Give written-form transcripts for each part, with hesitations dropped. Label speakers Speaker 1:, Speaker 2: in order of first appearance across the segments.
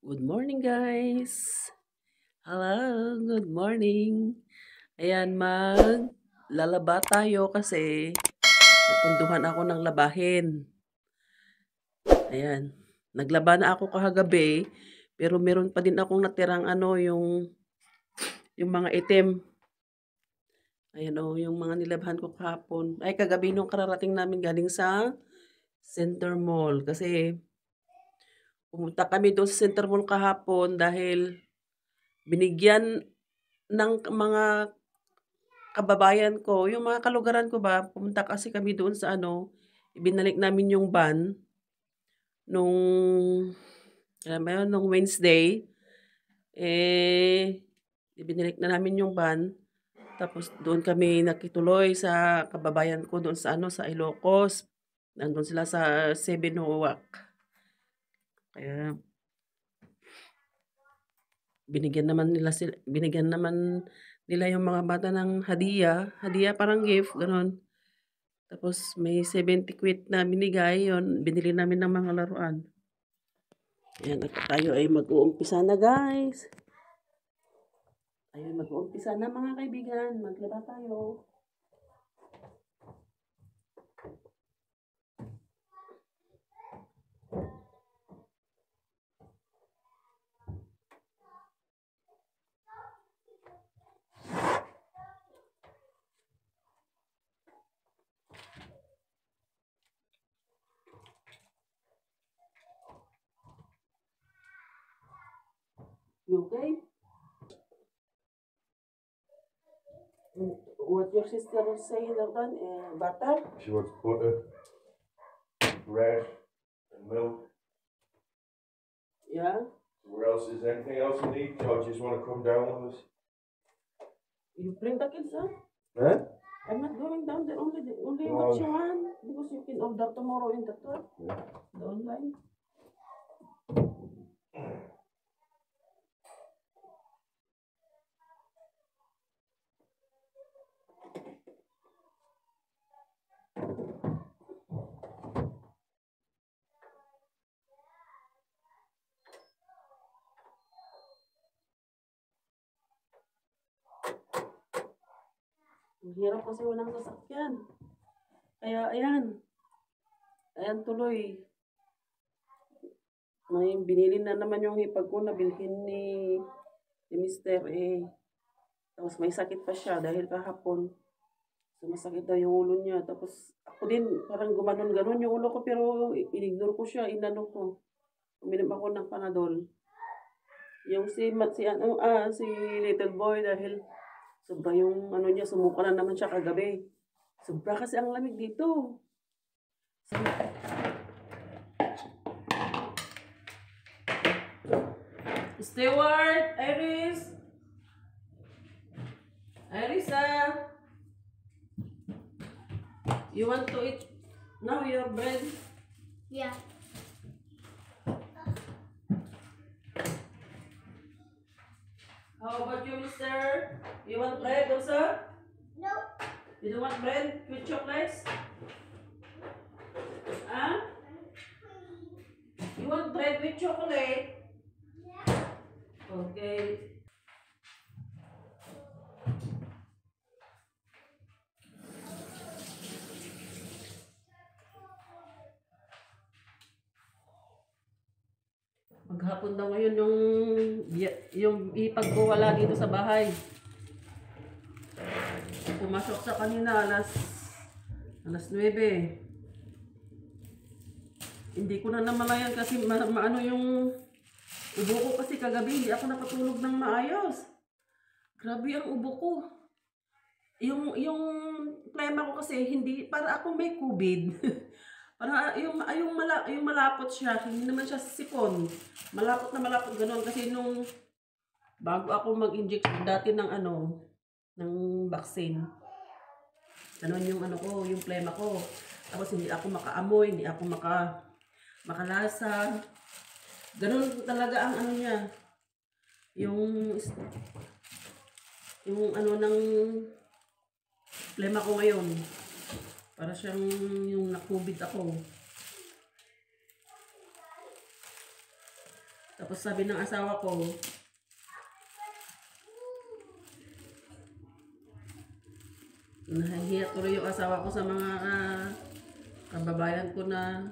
Speaker 1: Good morning, guys. Hello, good morning. Ayan, lalaba tayo kasi napunduhan ako ng labahin. Ayan, naglaba na ako kahagabi, pero meron pa din akong natirang yung mga item. Ayan yung mga nilabhan ko kahapon. Ay, kagabi nung kararating namin galing sa Center Mall. Kasi pumunta kami doon sa Center Mall kahapon dahil binigyan ng mga kababayan ko, yung mga kalugaran ko ba, pumunta kasi kami doon sa ibinalik namin yung van nung, alam mo yun, nung Wednesday, ibinalik na namin yung van. Tapos doon kami nakituloy sa kababayan ko doon sa sa Ilocos. Nandun sila sa Seven Huwak. Kaya binigyan naman nila yung mga bata ng hadiah parang gift, ganon. Tapos may 70 quid na binigay, yon binili namin ng mga laruan. Ayan, at tayo ay mag-uumpisa na, guys. Tayo mag-uumpisa na, mga kaibigan. Maglaba tayo. You okay? What your sister was saying, Jordan? Butter?
Speaker 2: She wants butter, bread, and milk.
Speaker 1: Yeah.
Speaker 2: Where else is anything else you need? Or just want to come down with us?
Speaker 1: You bring the kids, huh?
Speaker 2: Huh?
Speaker 1: I'm not going down there. Only
Speaker 2: Come
Speaker 1: what
Speaker 2: on.
Speaker 1: you want. Because you can order tomorrow in the store.
Speaker 2: Yeah.
Speaker 1: The online. Ang hirap kasi walang sasakyan. Kaya, ayan. Ayan tuloy. May binili na naman yung hipag ko na bilhin ni Mister Tapos may sakit pa siya dahil kahapon. Sumasakit daw yung ulo niya. Tapos ako din, parang gumanon-ganon yung ulo ko pero inignore ko siya, inano ko. Uminom ako ng Panadol. Yung si little boy dahil sobra yung niya, sumuka na naman siya kagabi. Sobra kasi ang lamig dito. Stewart, Irisa, you want to eat now your bread?
Speaker 3: Yeah.
Speaker 1: How about you, mister? You want bread also?
Speaker 3: No.
Speaker 1: You don't want bread with chocolates? Huh? You want bread with chocolate? Okay. Maghapon daw ngayon yung ipag ko wala dito sa bahay. Pumasok sa kanina alas 9. Hindi ko na namalayan kasi maano yung ubo ko kasi kagabi hindi ako nakatulog ng maayos. Grabe ang ubo ko. Yung problema ko kasi hindi para akong may COVID. Para yung malapot siya, hindi naman siya sipon. Malapot na malapot ganoon kasi nung bago ako mag-inject dati ng vaccine. Ganon yung ko, yung plema ko. Tapos hindi ako makaamoy, hindi ako makalasa. Ganon talaga ang niya. Yung ng plema ko ngayon. Para siyang yung na-COVID ako. Tapos sabi ng asawa ko, nahihiya tuloy yung asawa ko sa mga kababayan ko na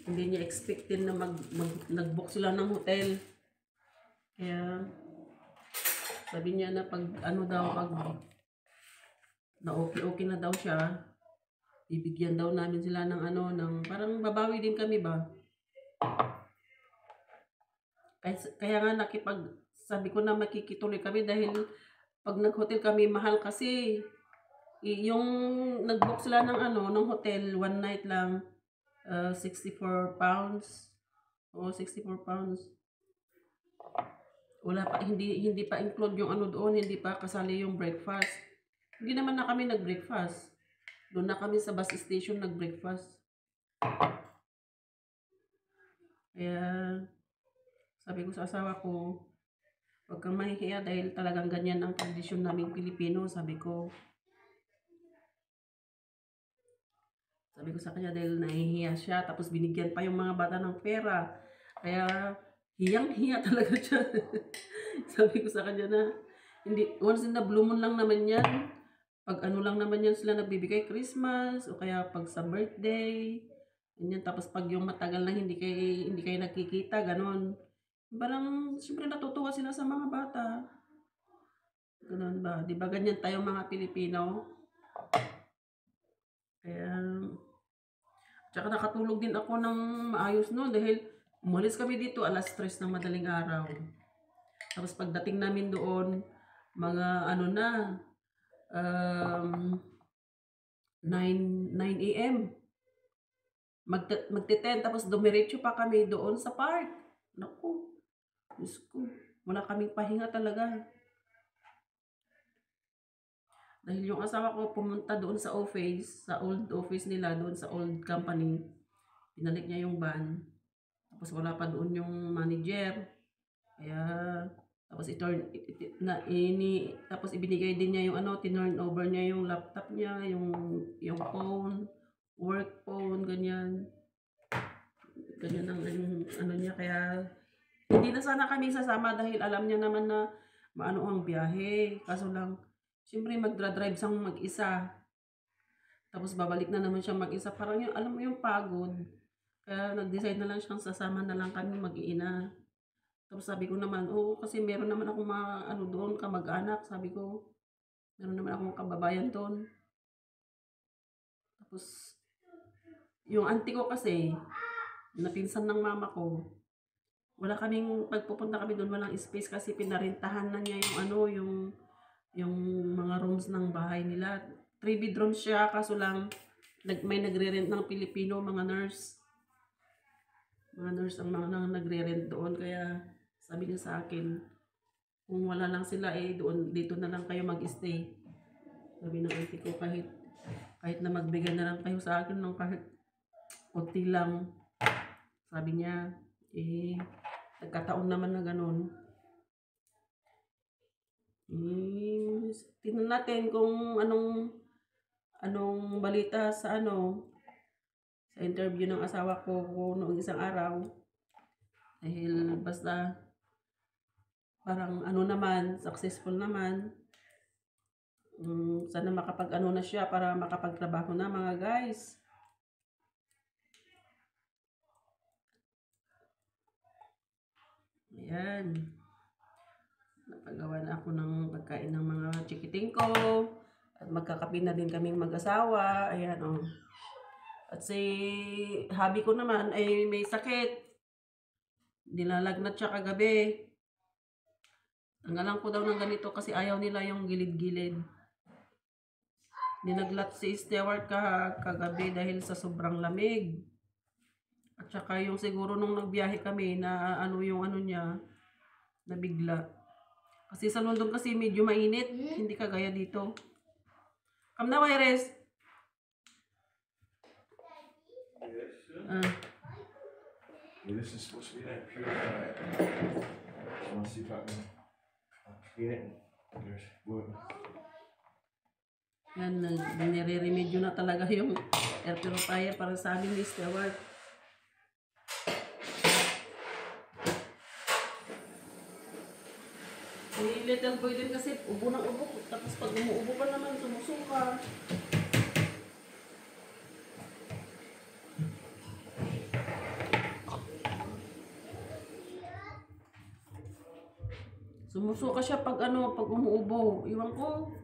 Speaker 1: hindi niya expected na nag-book sila ng hotel. Kaya sabi niya na pag ano daw, pag na okay na daw siya, bibigyan daw namin sila ng ano, ng parang babawi din kami ba. Kaya nga sabi ko na makikituloy kami dahil pag nag-hotel kami, mahal kasi. Yung nag-book sila ng ano, ng hotel, one night lang, 64 pounds. O, 64 pounds. Wala pa, hindi pa include yung ano doon, hindi pa kasali yung breakfast. Hindi naman na kami nag-breakfast. Doon na kami sa bus station nag-breakfast. Kaya sabi ko sa asawa ko, huwag kang mahihiya dahil talagang ganyan ang tradisyon naming Pilipino, sabi ko. Sabi ko sa kanya dahil nahihiya siya, tapos binigyan pa yung mga bata ng pera. Kaya hiyang-hiya talaga siya. Sabi ko sa kanya na, hindi, once in the blue moon lang naman yan. Pag ano lang naman yan sila nagbibigay, Christmas, o kaya pag sa birthday, ganyan. Tapos pag yung matagal na hindi kayo nakikita, ganon. Parang, siyempre natutuwa sila sa mga bata. Ganon ba? Di ba ganyan tayo mga Pilipino? Kaya, tsaka nakatulog din ako ng maayos noon dahil umalis kami dito alas 3 ng madaling araw. Tapos pagdating namin doon, mga ano na, 9 a.m. Magte-10 tapos dumiretso pa kami doon sa park. Naku, Diyos ko, wala kaming pahinga talaga. Dahil yung asawa ko pumunta doon sa office, sa old office nila, doon sa old company. Pinalik niya yung van. Tapos wala pa doon yung manager. Kaya, tapos tapos ibinigay din niya yung ano, tinurn over niya yung laptop niya, yung phone, work phone, ganyan. Ganyan ang ano niya, kaya hindi na sana kami sasama dahil alam niya naman na maano ang biyahe. Kaso lang, siyempre magdra-drive siyang mag-isa. Tapos babalik na naman siya mag-isa. Parang yung, alam mo yung pagod. Kaya nag-decide na lang siyang sasama na lang kami mag-iina. Tapos sabi ko naman, kasi meron naman akong mga ano doon, kamag-anak. Sabi ko, meron naman akong kababayan doon. Tapos, yung auntie ko kasi, napinsan ng mama ko, wala kaming, pagpupunta kami doon, walang space kasi pinarintahan na niya yung ano, yung mga rooms ng bahay nila. 3 bedrooms siya, kaso lang, may nagre-rent ng Pilipino, mga nurse. Mga nurse ang mga nagre-rent doon, kaya sabi niya sa akin, kung wala lang sila dito na lang kayo mag-stay. Sabi ng auntie ko, kahit na magbigay na lang kayo sa akin ng kahit konti lang. Sabi niya, nagkataon naman na ganun. Tingnan natin kung anong balita sa sa interview ng asawa ko noong isang araw. Dahil basta parang naman, successful naman. Sana makapag-ano na siya para makapagtrabaho na mga guys. Ayan. Napagawa na ako ng pagkain ng mga chikiting ko. At magkakape na din kaming mag-asawa. Ayan, At si hubby ko naman ay may sakit. Nilalagnat siya kagabi. Tanggalan ko daw ng ganito kasi ayaw nila yung gilid-gilid. Ninaglat si Stewart kagabi dahil sa sobrang lamig. At saka yung siguro nung nagbiyahe kami na yung niya, nabigla. Kasi sa London kasi medyo mainit, hindi kagaya dito. Come na, Iris.
Speaker 2: This is supposed to be like purified. I want to see if I can clean it. There's wood.
Speaker 1: Yan, nire-remedyo na talaga yung air purifier para sa amin ni Stewart. Si Little Boy din kasi ubo ng ubo. Tapos pag umuubo pa naman, sumusuka. Sumusuka siya pag ano, pag umuubo. Iwan ko.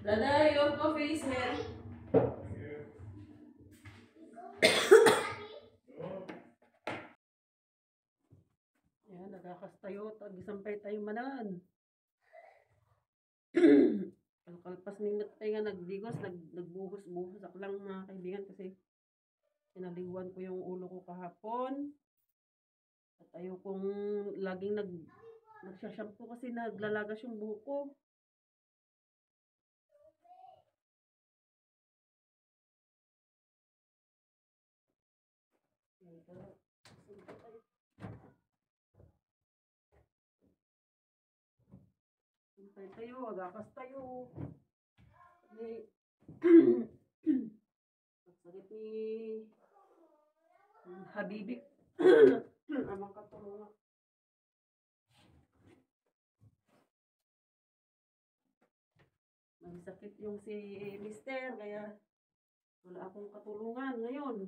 Speaker 1: Dada, your coffee is here. Yan, nagakas tayo. Tag-isampay tayo manan. Kalkalpas ni Matay nga nagdigos, nagbuhos-buhos ako lang mga kaibigan kasi sinaliguan ko yung ulo ko kahapon. At ayokong laging nagsashampoo kasi naglalagas yung buhok ko. Sampay tayo, agakas tayo. Sakit ni Habibi. Amang katulungan. May sakit yung si Mister, kaya wala akong katulungan ngayon.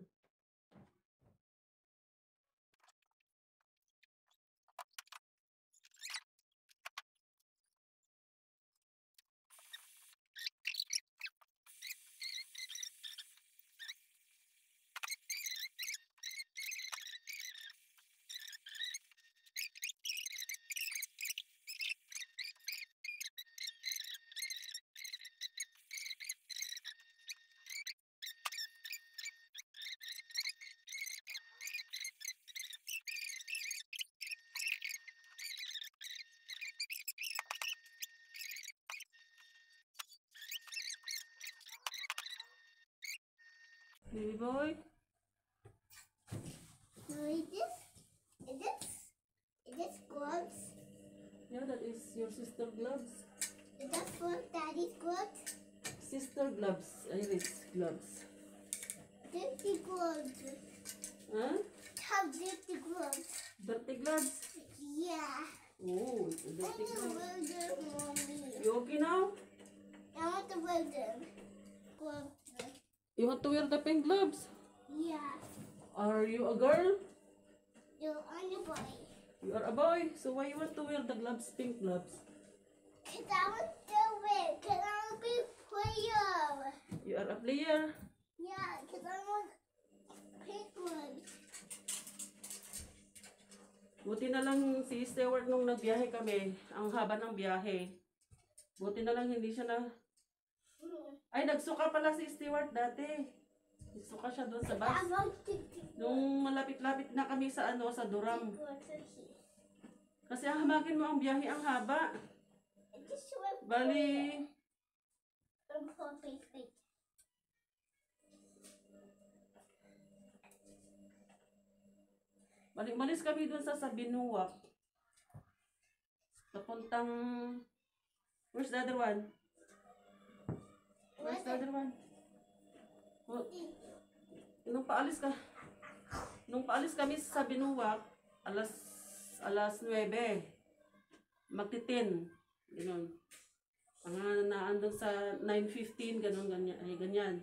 Speaker 1: Baby boy?
Speaker 3: No, is this gloves?
Speaker 1: Yeah, that is your sister gloves.
Speaker 3: Is that for daddy's gloves?
Speaker 1: Sister gloves, Iris gloves.
Speaker 3: Dirty gloves.
Speaker 1: Huh?
Speaker 3: How dirty gloves?
Speaker 1: Dirty gloves?
Speaker 3: Yeah.
Speaker 1: Oh, it's a
Speaker 3: I
Speaker 1: dirty
Speaker 3: want to
Speaker 1: glove.
Speaker 3: wear them, Mommy.
Speaker 1: You okay now?
Speaker 3: I want to wear them. Gloves.
Speaker 1: You want to wear the pink gloves?
Speaker 3: Yeah.
Speaker 1: Are you a girl?
Speaker 3: You're on your body.
Speaker 1: You are a boy. So why you want to wear the gloves, pink gloves?
Speaker 3: Because I want to wear. Because I want to be a player.
Speaker 1: You are a player.
Speaker 3: Yeah, because I want pink gloves.
Speaker 1: Buti na lang si Stewart nung nagbiyahe kami, ang haba ng biyahe. Buti na lang hindi siya na... Ay, nagsuka pala si Stewart dati. Nagsuka siya doon sa
Speaker 3: I
Speaker 1: bus.
Speaker 3: want to
Speaker 1: Nung malapit-lapit na kami sa ano, sa Duram.
Speaker 3: gloves are here.
Speaker 1: Kasi hamagin mo ang biyahe, ang haba.
Speaker 3: Just wear
Speaker 1: Bali,
Speaker 3: wait.
Speaker 1: malis kami doon sa Binuwak. Papuntang... Where's the other one? Where's the other one? Oh, nung paalis kami sa Binuwak, alas 9. Magti-10. Ganun. Ang naandun sa 9:15, ganyan.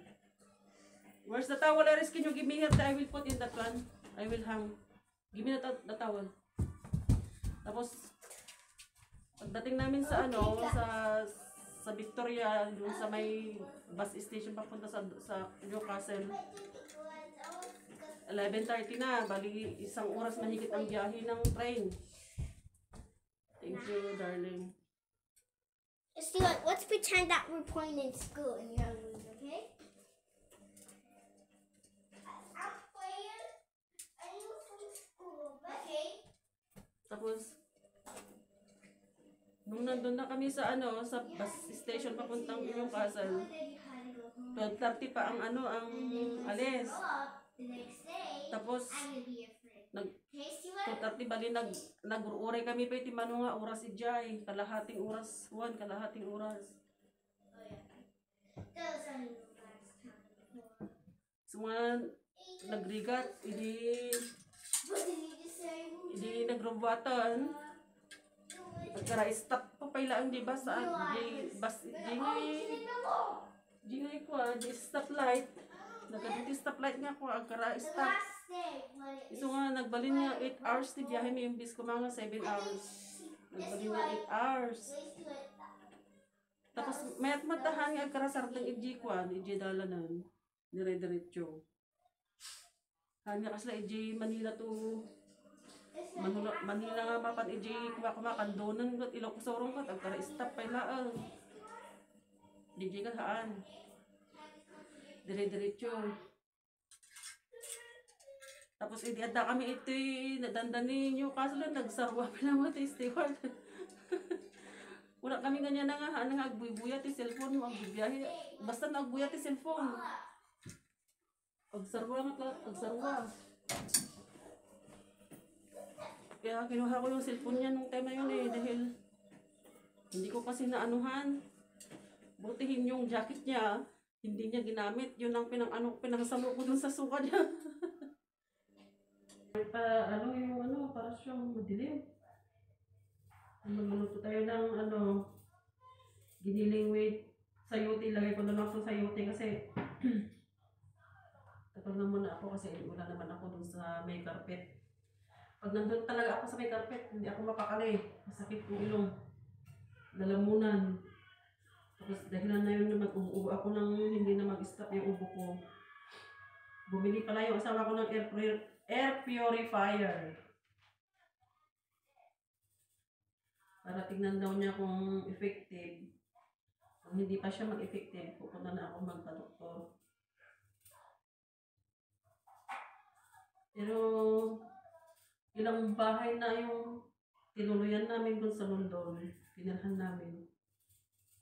Speaker 1: Where's the towel, Iris? Can you give me here? I will put in that one. I will hang. Give me the towel. Tapos, pagdating namin sa sa Victoria, doon sa may bus station papunta sa Newcastle, 11:30 na. Bali, isang oras mahigit ang biyahe ng train. Thank you, darling.
Speaker 3: Stuart, let's pretend that we're playing in school in your room, okay? I'm playing. I know from school, okay?
Speaker 1: Tapos, nung nandun na kami sa sa bus station papuntang Newcastle, 12:30 pa ang ang alis.
Speaker 3: The next day,
Speaker 1: Tapos,
Speaker 3: I will be your friend. Okay, Stuart?
Speaker 1: 2:30 bali nag-uray kami pa timano nga oras si Jai, kalahating oras.
Speaker 3: Oh, yeah. Those are new last time.
Speaker 1: So mga nagrigat, hindi nagrubatan. Agkara stop pa pala ang di basa. Di ko, di stoplight. Nagkadito stoplight nga ko, agkara stop. Iso nga, nagbalin niya 8 hours ti biyahe may imbis ko mga 7 hours. Nagbalin niya 8 hours. Tapos mayat matahan nga agkara sarap ng iji dalanan. Dire-diretso. Hanya kasla iji Manila to Manila nga mapan iji kumakandonan got ilaw ko sorong kat agkara stop pa ilaang. Iji ka haan. Dire-diretso. Tapos idiada kami ito nadandani nyo kaso lang nagsarwa pa naman ito steward. Wala kami ganyan na nga agbuy-buya ti cellphone mo agbibiyahe. Basta nagbuya ti cellphone. Agsarwa. Kaya kinuha ko yung cellphone niya nung time na yun dahil hindi ko kasi naanuhan. Butihin yung jacket niya, hindi niya ginamit. Yun ang pinangsalo ko dun sa suka niya. Para siyang madilim. Magluluto tayo ng giniling with sayote. Lagay ko na lang sa sayote kasi tapos na muna ako kasi wala naman ako dun sa may carpet. Pag nandun talaga ako sa may carpet, hindi ako mapakali. Masakit yung ilong. Lalamunan. Tapos dahilan na yun na mag-ubo ako nang hindi na mag-stop yung ubo ko. Bumili pala yung asawa ko ng air purifier. Para tignan daw niya kung effective. Kung hindi pa siya mag-effective, pupunta na ako magpa-doktor. Pero ilang bahay na yung tinuluyan namin dun sa London. Pinirhan namin.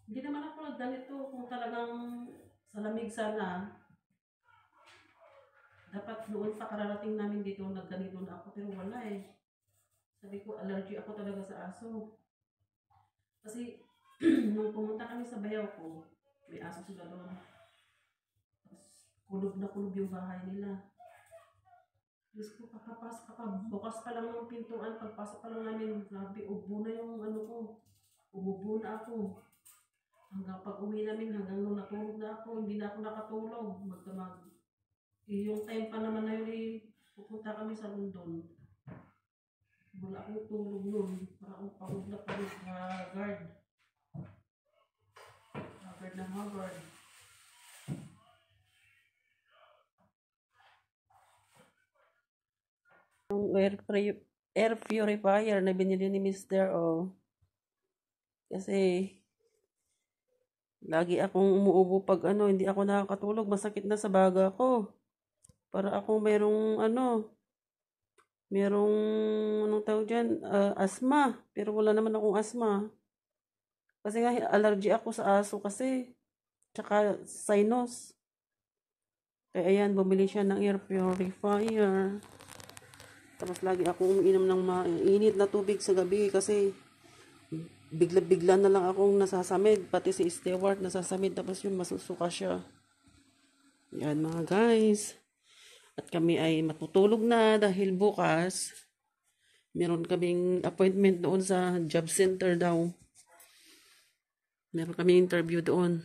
Speaker 1: Hindi naman ako nagganito kung talagang sa lamig sana. Dapat noon pa kararating namin dito nagganito na ako pero wala eh. Sabi ko allergy ako talaga sa aso. Kasi nung pumunta kami sa bayaw ko, may aso sila doon. Tapos kulob yung bahay nila. Diyos ko, bukas pa lang ng pintuan, pagpasok pa lang namin, grabe, ubo na yung ko. Umubo na ako. Hanggang pag uwi namin, hanggang nung natulog na ako, hindi na ako nakatulog. Magdamag. Yung time pa naman na yun, pupunta kami sa London. Wala akong tulog nun. Para akong pagod na pagod sa guard. Guard na Harvard. Yung air purifier na binili ni Mr. O. Kasi lagi akong umuubo pag hindi ako nakakatulog. Masakit na sa baga ko. Para ako merong anong tawag dyan, asthma. Pero wala naman akong asthma. Kasi nga allergy ako sa aso kasi. Tsaka sinus. Kaya ayan, bumili siya ng air purifier. Tapos lagi akong umiinom ng mainit na tubig sa gabi kasi bigla-bigla na lang akong nasasamid. Pati si Stewart nasasamid tapos yun masusuka siya. Yan mga guys. At kami ay matutulog na dahil bukas meron kaming appointment doon sa job center daw. Meron kaming interview doon.